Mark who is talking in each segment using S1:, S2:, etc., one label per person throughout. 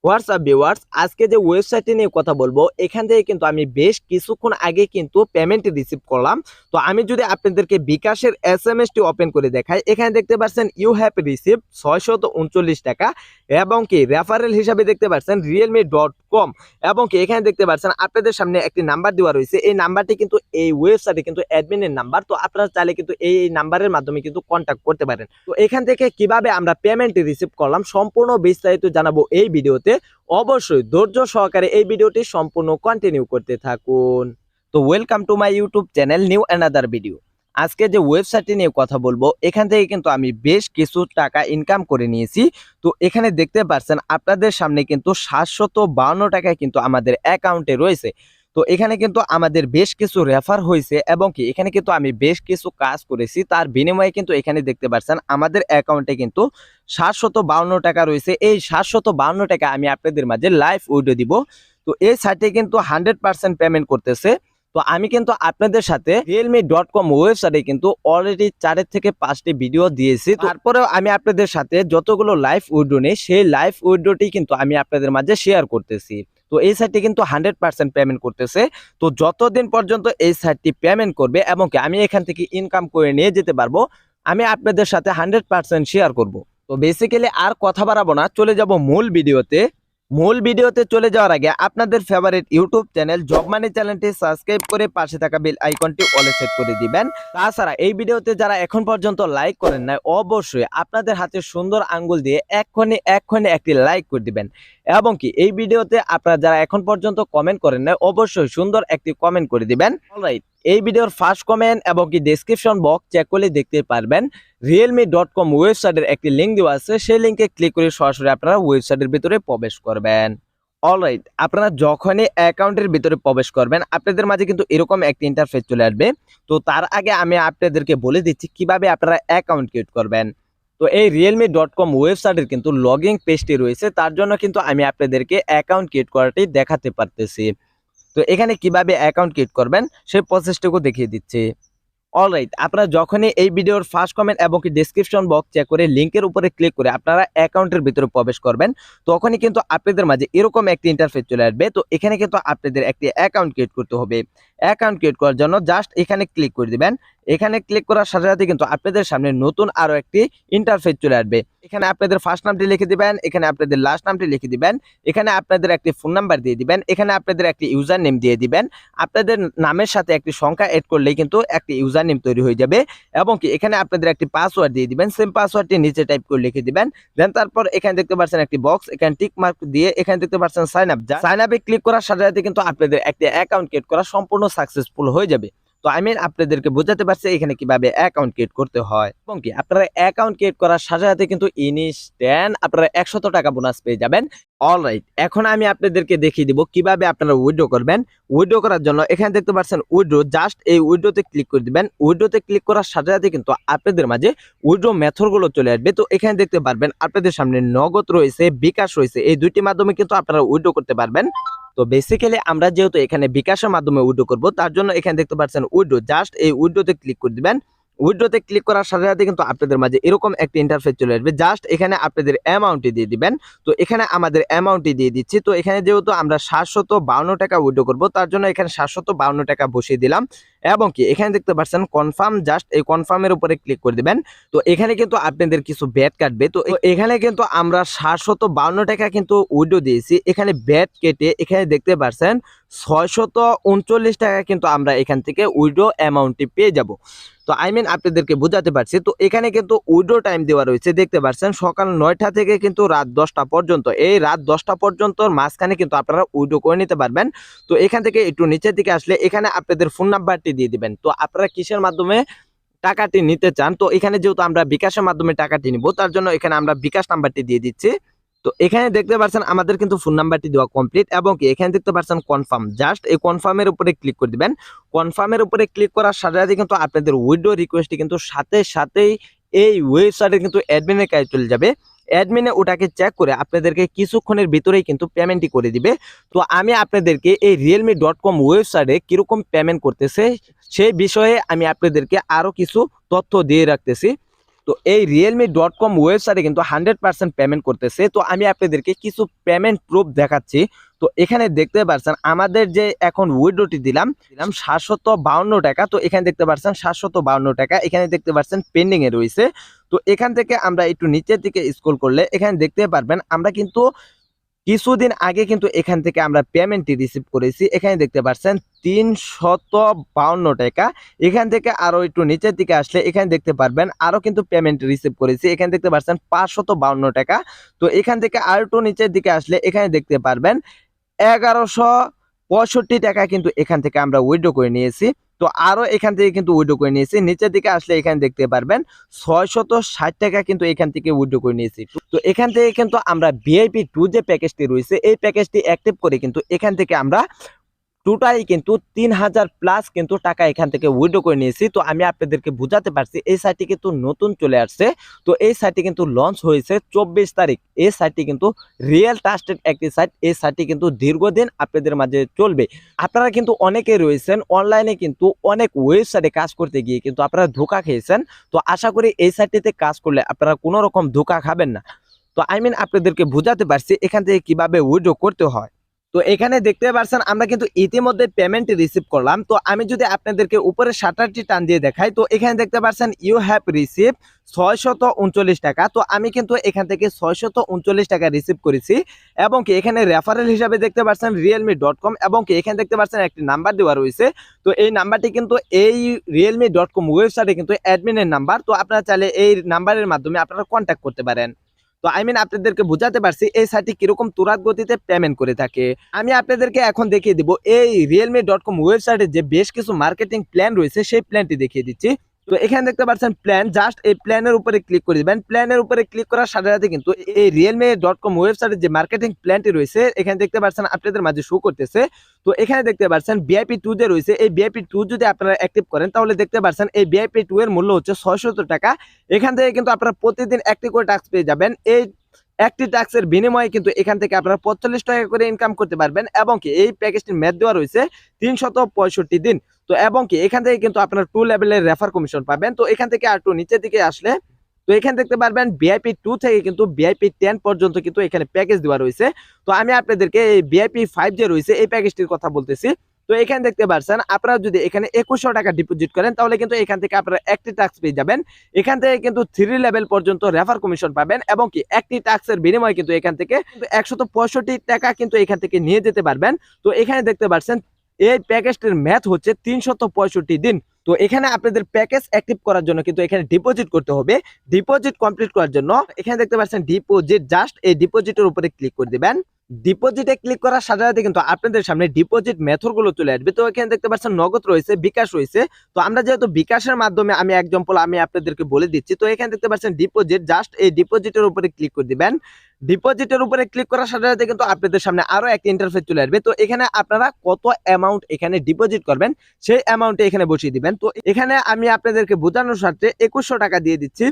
S1: WhatsApp viewers, আজকে যে ওয়েবসাইটটি নিয়ে কথা বলবো এখান থেকে কিন্তু আমি বেশ কিছুক্ষণ আগে কিন্তু পেমেন্ট রিসিভ করলাম। তো আমি যদি আপনাদেরকে বিকাশের এসএমএসটি ওপেন করে দেখাই, এখানে দেখতে পাচ্ছেন ইউ হ্যাভ রিসিভ 639 টাকা এবং কি রেফারেল হিসাবে দেখতে পাচ্ছেন realme.com এবং কি এখানে দেখতে পাচ্ছেন আপনাদের সামনে একটি নাম্বার দেওয়া রয়েছে। এই নাম্বারটি কিন্তু এই ওয়েবসাইটে কিন্তু অ্যাডমিনের নাম্বার। তো আপনারা চাইলে কিন্তু এই নাম্বারের মাধ্যমে কিন্তু কন্ট্যাক্ট করতে পারেন। তো এখান থেকে কিভাবে আমরা পেমেন্ট রিসিভ করলাম সম্পূর্ণ বিস্তারিত জানাবো এই ভিডিওতে। অবশ্যই ধৈর্য সহকারে এই ভিডিওটি সম্পূর্ণ কন্টিনিউ করতে থাকুন। তো welcome to my YouTube channel new another video. আজকে যে ওয়েবসাইটটি নিয়ে কথা বলবো এখান থেকে কিন্তু আমি বেশ কিছু টাকা ইনকাম করে নিয়েছি। তো এখানে দেখতে পাচ্ছেন আপনাদের সামনে কিন্তু 752 টাকায় কিন্তু আমাদের অ্যাকাউন্টে রয়েছে। তো এখানে কিন্তু আমাদের বেশ কিছু রেফার হয়েছে এবং কি এখানে কিন্তু আমি বেশ কিছু কাজ করেছি, তার বিনিময়ে কিন্তু এখানে দেখতে পাচ্ছেন আমাদের অ্যাকাউন্টে কিন্তু 752 টাকা রয়েছে। এই 752 টাকা আমি আপনাদের মাঝে লাইভ উইডো দিব। তো এই সাইটে কিন্তু 100% পেমেন্ট করতেছে। তো আমি কিন্তু আপনাদের সাথে realme.com ওয়েবসাইটে কিন্তু অলরেডি 4 থেকে 5টি ভিডিও দিয়েছি। তারপরেও আমি আপনাদের সাথে যতগুলো লাইভ উইডো নেই সেই লাইভ উইডোটি কিন্তু আমি আপনাদের মাঝে শেয়ার করতেছি। তো এই সাইটটি কিন্তু 100% পেমেন্ট করতেছে। তো যতদিন পর্যন্ত এই সাইটটি পেমেন্ট করবে এবং কি আমি এখান থেকে ইনকাম করে নিয়ে যেতে পারবো, আমি আপনাদের সাথে 100% শেয়ার করব। তো বেসিক্যালি আর কথা বাড়াবো না, চলে যাব মূল ভিডিওতে চলে যাওয়ার আগে আপনাদের ফেভারিট ইউটিউব চ্যানেল জব মানি চ্যানেলটি সাবস্ক্রাইব করে পাশে থাকা বেল আইকনটি অলে সেট করে দিবেন। তাছাড়া এই ভিডিওতে যারা এখন পর্যন্ত লাইক করেন নাই অবশ্যই আপনাদের হাতে সুন্দর আঙ্গুল দিয়ে এক্ষুনি একটি লাইক করে দিবেন এবং কি এই ভিডিওতে আপনারা যারা এখন পর্যন্ত কমেন্ট করেন নাই অবশ্যই সুন্দর একটি কমেন্ট করে দিবেন। অলরাইট, এই ভিডিওর ফার্স্ট কমেন্ট এবং কি ডেসক্রিপশন বক্স চেক করলে দেখতে পারবেন realme.com ওয়েবসাইটের একটি লিঙ্ক দেওয়া আছে। সেই লিঙ্কে ক্লিক করে সরাসরি আপনারা ওয়েবসাইটের ভিতরে প্রবেশ করবেন। অলরাইট, আপনারা যখনই অ্যাকাউন্টের ভিতরে প্রবেশ করবেন আপনাদের মাঝে কিন্তু এরকম একটি ইন্টারফেস চলে আসবে। তো তার আগে আমি আপনাদেরকে বলে দিচ্ছি কিভাবে আপনারা অ্যাকাউন্ট ক্রিয়েট করবেন। তো এই realme.com ওয়েবসাইটের কিন্তু লগইন পেজটি রয়েছে, তার জন্য কিন্তু আমি আপনাদেরকে অ্যাকাউন্ট ক্রিয়েট করাটি দেখাতে পারতেছি। তো এখানে কিভাবে অ্যাকাউন্ট ক্রিয়েট করবেন সেই প্রসেসটুকু দেখিয়ে দিচ্ছি। অলরাইট, আপনারা যখনই এই ভিডিওর ফার্স্ট কমেন্ট এবং কি ডেসক্রিপশন বক্স চেক করে লিংকের উপরে ক্লিক করে আপনারা অ্যাকাউন্টের ভিতরে প্রবেশ করবেন, তখনই কিন্তু আপনাদের মাঝে এরকম একটি ইন্টারফেস চলে আসবে। তো এখানে কিন্তু আপনাদের একটি অ্যাকাউন্ট ক্রিয়েট করতে হবে। অ্যাকাউন্ট ক্রিয়েট করার জন্য জাস্ট এখানে ক্লিক করে দিবেন। এখানে ক্লিক করার সাথে সাথে কিন্তু আপনাদের সামনে নতুন আরো একটি ইন্টারফেস চলে আসবে। এখানে আপনাদের ফার্স্ট নামটি লিখে দিবেন, এখানে আপনাদের লাস্ট নামটি লিখে দিবেন, এখানে আপনাদের একটি ফোন নাম্বার দিয়ে দিবেন, এখানে আপনাদের একটি ইউজার নেম দিয়ে দিবেন। আপনাদের নামের সাথে একটি সংখ্যা এড করলেই কিন্তু একটি ইউজার নেম তৈরি হয়ে যাবে এবং কি এখানে আপনাদের একটি পাসওয়ার্ড দিয়ে দিবেন। সেম পাসওয়ার্ডটি নিচে টাইপ করে লিখে দিবেন। দেন তারপর এখানে দেখতে পাচ্ছেন একটি বক্স, এখানে টিক মার্ক দিয়ে এখানে দেখতে পাচ্ছেন সাইন আপ। সাইন আপে ক্লিক করার সাথে সাথে কিন্তু আপনাদের একটি অ্যাকাউন্ট ক্রিয়েট করা সম্পূর্ণ সাকসেসফুল হয়ে যাবে। তো আমি আপনাদেরকে বোঝাতে পারছি এখানে কিভাবে অ্যাকাউন্ট ক্রিয়েট করতে হয় এবং কি আপনারা অ্যাকাউন্ট ক্রিয়েট করার সাথে সাথে কিন্তু ইনস্ট্যান্ট আপনারা 100 টাকা বোনাস পেয়ে যাবেন। অলরাইট, এখন আমি আপনাদেরকে দেখিয়ে দিব কিভাবে আপনারা উইথড্র করবেন। উইথড্র করার জন্য এখানে দেখতে পাচ্ছেন উইথড্র, জাস্ট এই উইথড্রতে ক্লিক করে দিবেন। উইথড্রতে ক্লিক করার সাথে সাথে কিন্তু আপনাদের মাঝে উইথড্র মেথডগুলো চলে আসবে। তো এখানে দেখতে পারবেন আপনাদের সামনে নগদ রয়েছে, বিকাশ রয়েছে, এই দুইটি মাধ্যমে কিন্তু আপনারা উইথড্র করতে পারবেন। তো বেসিক্যালি আমরা যেহেতু এখানে বিকাশের মাধ্যমে উইথড্র করব, তার জন্য এখানে দেখতে পাচ্ছেন উইথড্র, জাস্ট এই উইথড্রতে ক্লিক করে দিবেন। উইথড্রতে ক্লিক করার সাথে সাথে কিন্তু আপনাদের মাঝে এরকম একটা ইন্টারফেস চলে আসবে। জাস্ট এখানে আপনাদের অ্যামাউন্টটি দিয়ে দিবেন। তো এখানে আমাদের অ্যামাউন্টটি দিয়ে দিচ্ছি। তো এখানে যেহেতু আমরা 752 টাকা উইথড্র করব, তার জন্য এখানে 752 টাকা বসিয়ে দিলাম এবং কি এখানে দেখতে পাচ্ছেন কনফার্ম, জাস্ট এই কনফার্মের উপরে ক্লিক করে দিবেন। তো এখানে কিন্তু আপনাদের কিছু ব্যাট কাটবে। তো এখানে কিন্তু আমরা 752 টাকা কিন্তু উইথড্র দিয়েছি, এখানে ব্যাট কেটে এখানে দেখতে পাচ্ছেন 639 টাকা কিন্তু আমরা এখান থেকে উইথড্র অ্যামাউন্টটি পেয়ে যাব। তো আপনাদেরকে বোঝাতে পারছি। তো এখানে কিন্তু উইথড্র টাইম দেওয়া রয়েছে, দেখতে পাচ্ছেন সকাল 9টা থেকে কিন্তু রাত 10টা পর্যন্ত। এই রাত 10টা পর্যন্ত মাঝখানে কিন্তু আপনারা উইথড্র করে নিতে পারবেন। তো এখান থেকে একটু নিচের দিকে আসলে এখানে আপনাদের ফোন নাম্বারটি দিয়ে দিবেন। তো আপনারা কিসের মাধ্যমে টাকাটি নিতে চান, তো এখানে যেহেতু আমরা বিকাশের মাধ্যমে টাকাটি নিব, তার জন্য এখানে আমরা বিকাশ নাম্বারটি দিয়ে দিচ্ছি। তো এখানে দেখতে পাচ্ছেন আমাদের কিন্তু ফোন নাম্বারটি দেওয়া কমপ্লিট এবং কি এখানে দেখতে পাচ্ছেন কনফার্ম, জাস্ট এই কনফার্মের উপরে ক্লিক করে দিবেন। কনফার্মের উপরে ক্লিক করার সাথে সাথে কিন্তু আপনাদের উইথড্র রিকোয়েস্টটি কিন্তু সাথে সাথেই এই ওয়েবসাইটে কিন্তু অ্যাডমিনের কাছে চলে যাবে। অ্যাডমিনে ওটাকে চেক করে আপনাদেরকে কিছুক্ষণের ভিতরেই কিন্তু পেমেন্টটি করে দিবে। তো আমি আপনাদেরকে এই realme.com ওয়েবসাইটে কিরকম পেমেন্ট করতেছে সেই বিষয়ে আমি আপনাদেরকে আরো কিছু তথ্য দিয়ে রাখতেছি। তো এই realme.com ওয়েবসাইটে কিন্তু 100% পেমেন্ট করতেছে। তো আমি আপনাদেরকে কিছু পেমেন্ট প্রুফ দেখাচ্ছি। তো এখানে দেখতে পাচ্ছেন আমাদের যে এখন উইথড্রটি দিলাম 752 টাকা। তো এখানে দেখতে পাচ্ছেন 752 টাকা, এখানে দেখতে পাচ্ছেন পেন্ডিং এ রয়েছে। তো এখান থেকে আমরা একটু নিচের দিকে স্ক্রল করলে এখানে দেখতে পারবেন আমরা কিন্তু কিছুদিন আগে কিন্তু এখান থেকে আমরা পেমেন্টটি রিসিভ করেছি। এখানে দেখতে পাচ্ছেন 352 টাকা। এখান থেকে আরো একটু নিচের দিকে আসলে এখানে দেখতে পারবেন আরো কিন্তু পেমেন্ট রিসিভ করেছি। এখানে দেখতে পাচ্ছেন 552 টাকা। তো এখান থেকে আর একটু নিচের দিকে আসলে এখানে দেখতে পারবেন 1165 টাকা কিন্তু এখান থেকে আমরা উইথড্র করে নিয়েছি। তো আরো এখান থেকে কিন্তু উইথড্র করে নিয়েছি। নিচের দিকে আসলে এখানে দেখতে পারবেন 660 টাকা কিন্তু এখান থেকে উইথড্র করে নিয়েছি। তো এখান থেকে কিন্তু আমরা ভিআইপি 2 যে প্যাকেজটি রয়েছে এই প্যাকেজটি অ্যাক্টিভ করে কিন্তু এখান থেকে আমরা টোটালি কিন্তু 3000 প্লাস কিন্তু টাকা এখান থেকে উইথড্র করে নিয়েছি। তো আমি আপনাদেরকে বুঝাতে পারছি এই সাইটটি কিন্তু নতুন চলে আসছে। তো এই সাইটটি কিন্তু লঞ্চ হয়েছে 24 তারিখ। এই সাইটটি কিন্তু রিয়েল ট্রাস্টেড একটি সাইট। এই সাইটটি কিন্তু দীর্ঘদিন আপনাদের মাঝে চলবে। আপনারা কিন্তু অনেকে রয়েছেন অনলাইনে কিন্তু অনেক ওয়েবসাইটে কাজ করতে গিয়ে কিন্তু আপনারা ধোঁকা খেয়েছেন। তো আশা করি এই সাইটটিতে কাজ করলে আপনারা কোনো রকম ধোঁকা খাবেন না। তো আপনাদেরকে বুঝাতে পারছি এখান থেকে কিভাবে উইথড্র করতে হয়। তো এখানে দেখতে পাচ্ছেন আমরা কিন্তু ইতিমধ্যে পেমেন্ট রিসিভ করলাম। তো আমি যদি আপনাদেরকে উপরে শাটারটি টান দিয়ে দেখাই তো এখানে দেখতে পাচ্ছেন ইউ হ্যাভ রিসিভ 639 টাকা। তো আমি কিন্তু এখান থেকে 639 টাকা রিসিভ করেছি এবং কি এখানে রেফারেল হিসাবে দেখতে পাচ্ছেন realme.com এবং কি এখানে দেখতে পাচ্ছেন একটি নাম্বার দেওয়া রয়েছে। তো এই নাম্বারটি কিন্তু এই realme.com ওয়েবসাইটে কিন্তু অ্যাডমিনের নাম্বার। তো আপনারা চাইলে এই নাম্বারের মাধ্যমে আপনারা কন্ট্যাক্ট করতে পারেন। তো আপনাদেরকে বুঝাতে পারছি এই সাইটটি কিরকম তুরাত গতিতে পেমেন্ট করে থাকে। আমি আপনাদেরকে এখন দেখিয়ে দিব এই realme.com ওয়েবসাইটে যে বেশ কিছু মার্কেটিং প্ল্যান রয়েছে সেই প্ল্যানটি দেখিয়ে দিচ্ছি। তো এখানে দেখতে পাচ্ছেন প্ল্যান, জাস্ট এই প্ল্যানের উপরে ক্লিক করে দিবেন। প্ল্যানের উপরে ক্লিক করার সাথে সাথে কিন্তু এই realme.com ওয়েবসাইটে যে মার্কেটিং প্ল্যানটি রয়েছে এখানে দেখতে পাচ্ছেন আপনাদের মাঝে শো করতেছে। তো এখানে দেখতে পাচ্ছেন ভিআইপি 2 যে রয়েছে এই ভিআইপি 2 যদি আপনারা অ্যাক্টিভ করেন তাহলে দেখতে পাচ্ছেন এই ভিআইপি 2 এর মূল্য হচ্ছে 600 টাকা। এখান থেকে কিন্তু আপনারা প্রতিদিন একটি করে টাস্ক পেয়ে যাবেন। এই একটি টাস্কের বিনিময়ে কিন্তু এখান থেকে আপনারা 45 টাকা করে ইনকাম করতে পারবেন এবং কি এই প্যাকেজটির মেয়াদ দেওয়া রয়েছে 365 দিন। তো এবং কি এখান থেকে কিন্তু আপনারা 2 লেভেলের রেফার কমিশন পাবেন। তো এখান থেকে আর একটু নিচের দিকে আসলে তো এখানে দেখতে পারবেন ভিআইপি 2 থেকে কিন্তু ভিআইপি 10 পর্যন্ত কিন্তু এখানে প্যাকেজ দেওয়া রয়েছে। তো আমি আপনাদেরকে এই ভিআইপি 5 যে রয়েছে এই প্যাকেজটির কথা বলতেছি। তো এখানে দেখতে পাচ্ছেন আপনারা যদি এখানে 2100 টাকা ডিপোজিট করেন তাহলে কিন্তু এখান থেকে আপনারা একটি টাস্ক পেয়ে যাবেন। এখান থেকে কিন্তু 3 লেভেল পর্যন্ত রেফার কমিশন পাবেন এবং কি একটি টাস্কের বিনিময়ে কিন্তু এখান থেকে 165 টাকা কিন্তু এখান থেকে নিয়ে যেতে পারবেন। তো এখানে দেখতে পাচ্ছেন এই প্যাকেজটির ম্যাথ হচ্ছে 365 দিন। তো এখানে আপনাদের প্যাকেজ অ্যাক্টিভ করার জন্য কিন্তু এখানে ডিপোজিট করতে হবে। ডিপোজিট কমপ্লিট করার জন্য এখানে দেখতে পাচ্ছেন ডিপোজিট, জাস্ট এই ডিপোজিটের উপরে ক্লিক করে দিবেন। ডিপোজিটে ক্লিক করার সাথে সাথে কিন্তু আপনাদের সামনে ডিপোজিট মেথড গুলো চলে আসবে। তো এখানে দেখতে পাচ্ছেন নগদ রয়েছে, বিকাশ রয়েছে। তো আমরা যেহেতু বিকাশের মাধ্যমে আমি এক্সাম্পল আমি আপনাদেরকে বলে দিচ্ছি। তো এখানে দেখতে পাচ্ছেন ডিপোজিট, জাস্ট এই ডিপোজিটের উপরে ক্লিক করে দিবেন। ডিপোজিটের উপরে ক্লিক করার সাথে সাথে কিন্তু আপনাদের সামনে আরো একটা ইন্টারফেস চলে আসবে। তো এখানে আপনারা কত অ্যামাউন্ট এখানে ডিপোজিট করবেন সেই অ্যামাউন্টে এখানে বসিয়ে দিবেন। তো এখানে আমি আপনাদেরকে বোঝানোর স্বার্থে 2100 টাকা দিয়ে দিচ্ছি।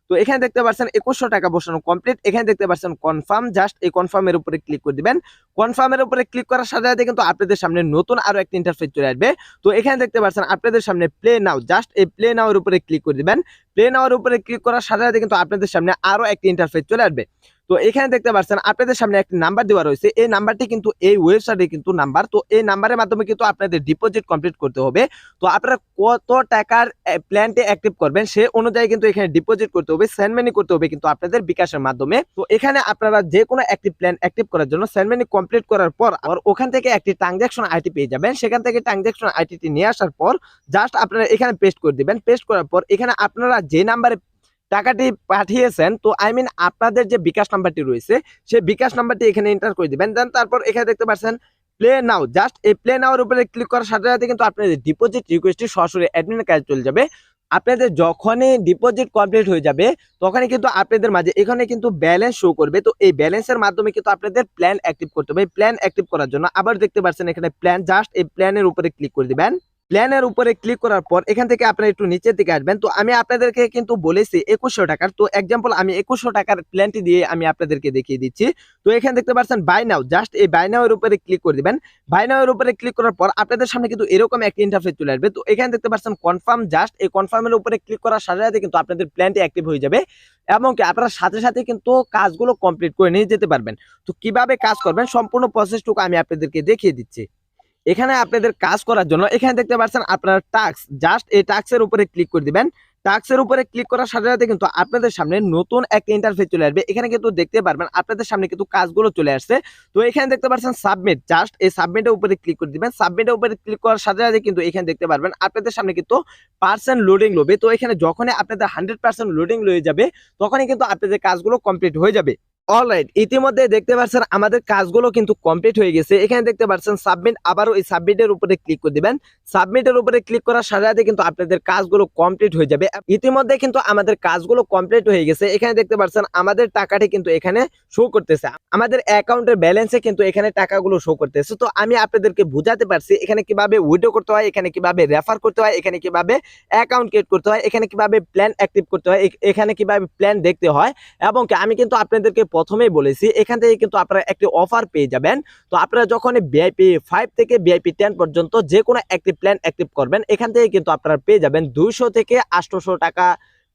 S1: তো এখানে দেখতে পাচ্ছেন 2100 টাকা বসানো কমপ্লিট। এখানে দেখতে পাচ্ছেন কনফার্ম, জাস্ট এই কনফার্মের উপরে ক্লিক করে দিবেন। কনফার্মের উপরে ক্লিক করার সাথে সাথে কিন্তু আপনাদের সামনে নতুন আরো একটা ইন্টারফেস চলে আসবে। তো এখানে দেখতে পাচ্ছেন আপনাদের সামনে প্লে নাও, জাস্ট এই প্লে নাও এর উপরে ক্লিক করে দিবেন। প্লে নাও এর উপরে ক্লিক করার সাথে সাথে কিন্তু আপনাদের সামনে আরো একটা ইন্টারফেস চলে আসবে। তো এখানে দেখতে পাচ্ছেন আপনাদের সামনে একটা নাম্বার দেওয়া রয়েছে। এই নাম্বারটি কিন্তু এই ওয়েবসাইটে কিন্তু নাম্বার। তো এই নাম্বারের মাধ্যমে কিন্তু আপনাদের ডিপোজিট কমপ্লিট করতে হবে। তো আপনারা কত টাকার প্ল্যানটি অ্যাক্টিভ করবেন সেই অনুযায়ী কিন্তু এখানে ডিপোজিট করতে হবে, সেন্ড মানি করতে হবে কিন্তু আপনাদের বিকাশের মাধ্যমে। তো এখানে আপনারা যে কোনো একটি প্ল্যান অ্যাক্টিভ করার জন্য সেন্ড মানি কমপ্লিট করার পর আর ওখান থেকে একটি ট্রানজাকশন আইডি পেয়ে যাবেন। সেখান থেকে ট্রানজাকশন আইডিটি নিয়ে আসার পর জাস্ট আপনারা এখানে পেস্ট করে দিবেন। পেস্ট করার পর এখানে আপনারা যে নাম্বারে টাকাটি পাঠিয়েছেন, তো আপনাদের যে বিকাশ নাম্বারটি রয়েছে সেই বিকাশ নাম্বারটি এখানে এন্টার করে দিবেন। দেন তারপর এখানে দেখতে পাচ্ছেন প্লে নাও, জাস্ট এই প্লে নাওর উপরে ক্লিক করার সাথে সাথে কিন্তু আপনাদের ডিপোজিট রিকোয়েস্টটি সরাসরি অ্যাডমিনের কাছে চলে যাবে। আপনাদের যখনই ডিপোজিট কমপ্লিট হয়ে যাবে তখনই কিন্তু আপনাদের মাঝে এখানে কিন্তু ব্যালেন্স শো করবে। তো এই ব্যালেন্সের মাধ্যমে কিন্তু আপনাদের প্ল্যান অ্যাক্টিভ করতে হবে। প্ল্যান অ্যাক্টিভ করার জন্য আবার দেখতে পাচ্ছেন এখানে প্ল্যান, জাস্ট এই প্ল্যানের উপরে ক্লিক করে দিবেন। প্ল্যানের উপরে ক্লিক করার পর এখান থেকে আপনারা একটু নিচের দিকে আসবেন। তো আমি আপনাদেরকে কিন্তু বলেছি 2100 টাকার। তো এক্সাম্পল আমি 2100 টাকার প্ল্যানটি দিয়ে আমি আপনাদেরকে দেখিয়ে দিচ্ছি। তো এখানে দেখতে পাচ্ছেন বাই নাও, জাস্ট এই বাই নাও এর উপরে ক্লিক করে দিবেন। বাই নাও এর উপরে ক্লিক করার পর আপনাদের সামনে কিন্তু এরকম একটা ইন্টারফেস চলে আসবে। তো এখানে দেখতে পাচ্ছেন কনফার্ম, জাস্ট এই কনফার্মের উপরে ক্লিক করার সাথে সাথে কিন্তু আপনাদের প্ল্যানটি অ্যাক্টিভ হয়ে যাবে এবং কি আপনারা সাথে সাথে কিন্তু কাজগুলো কমপ্লিট করে নিয়ে যেতে পারবেন। তো কিভাবে কাজ করবেন সম্পূর্ণ প্রসেসটুকু আমি আপনাদেরকে দেখিয়ে দিচ্ছি। এখানে আপনাদের কাজ করার জন্য এখানে দেখতে পাচ্ছেন আপনার টাস্ক, জাস্ট এই টাস্কের উপরে ক্লিক করে দিবেন। টাস্কের উপরে ক্লিক করার সাথে সাথে কিন্তু আপনাদের সামনে নতুন একটা ইন্টারফেস চলে আসবে। এখানে কিন্তু দেখতে পারবেন আপনাদের সামনে কিন্তু কাজগুলো চলে আসছে। তো এখানে দেখতে পাচ্ছেন সাবমিট, জাস্ট এই সাবমিটের উপরে ক্লিক করে দিবেন। সাবমিটের উপরে ক্লিক করার সাথে সাথে কিন্তু এখানে দেখতে পারবেন আপনাদের সামনে কিন্তু পার্সেন্ট লোডিং লবে। তো এখানে যখনই আপনাদের 100% লোডিং লয়ে যাবে তখনই কিন্তু আপনাদের কাজগুলো কমপ্লিট হয়ে যাবে। অলরাইট, ইতিমধ্যে দেখতে পাচ্ছেন আমাদের কাজগুলো কিন্তু কমপ্লিট হয়ে গেছে। এখানে দেখতে পাচ্ছেন সাবমিট, আবারও এই সাবমিটের উপরে ক্লিক করে দিবেন। সাবমিটের উপরে ক্লিক করার সাথে সাথে কিন্তু আপনাদের কাজগুলো কমপ্লিট হয়ে যাবে। ইতিমধ্যে কিন্তু আমাদের কাজগুলো কমপ্লিট হয়ে গেছে। এখানে দেখতে পাচ্ছেন আমাদের টাকাটি কিন্তু এখানে শো করতেছে, আমাদের অ্যাকাউন্টের ব্যালেন্সে কিন্তু এখানে টাকাগুলো শো করতেছে। তো আমি আপনাদেরকে বুঝাতে পারছি এখানে কিভাবে উইথড্র করতে হয়, এখানে কিভাবে রেফার করতে হয়, এখানে কিভাবে অ্যাকাউন্ট ক্রিয়েট করতে হয়, এখানে কিভাবে প্ল্যান অ্যাক্টিভ করতে হয়, এখানে কিভাবে প্ল্যান দেখতে হয়। এবং আমি কিন্তু আপনাদেরকে প্রথমেই বলেছি এখান থেকে কিন্তু আপনারা একটি অফার পেয়ে যাবেন। তো আপনারা যখন ভিআইপি 5 থেকে ভিআইপি 10 পর্যন্ত যে কোনো একটি প্ল্যান অ্যাক্টিভ করবেন এখান থেকে কিন্তু আপনারা পেয়ে যাবেন 200 থেকে 800 টাকা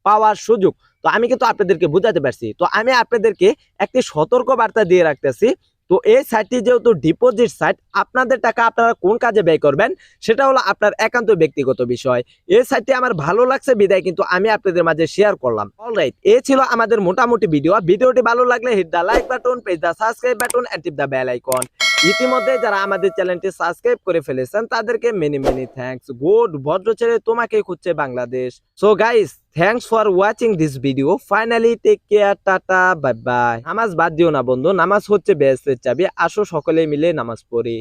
S1: পাওয়ার সুযোগ। তো আমি কিন্তু আপনাদেরকে বুঝাতে পারছি। তো আমি আপনাদেরকে একটি সতর্ক বার্তা দিয়ে রাখতেছি। তো এই সাইটটি যেহেতু ডিপোজিট সাইট, আপনাদের টাকা আপনারা কোন কাজে ব্যয় করবেন সেটা হলো আপনার একান্ত ব্যক্তিগত বিষয়। এই সাইটটি আমার ভালো লাগছে বিদায় কিন্তু আমি আপনাদের মাঝে শেয়ার করলাম। অলরাইট, এই ছিল আমাদের মোটামুটি ভিডিওটি ভালো লাগলে hit the like button, press the subscribe button and tip the bell icon. ইতিমধ্যে যারা আমাদের চ্যানেলটি সাবস্ক্রাইব করে ফেলেছেন তাদেরকে মেনি মেনি থ্যাঙ্কস। গুড ভদ্র ছেলে তোমাকে খুঁজছে Bangladesh. So guys, thanks for watching this video. Finally take care, tata, bye bye. নামাজ বাদ দিও না বন্ধু, নামাজ হচ্ছে বেহেশতের চাবি। আসো সকলে মিলে নামাজ পড়ি।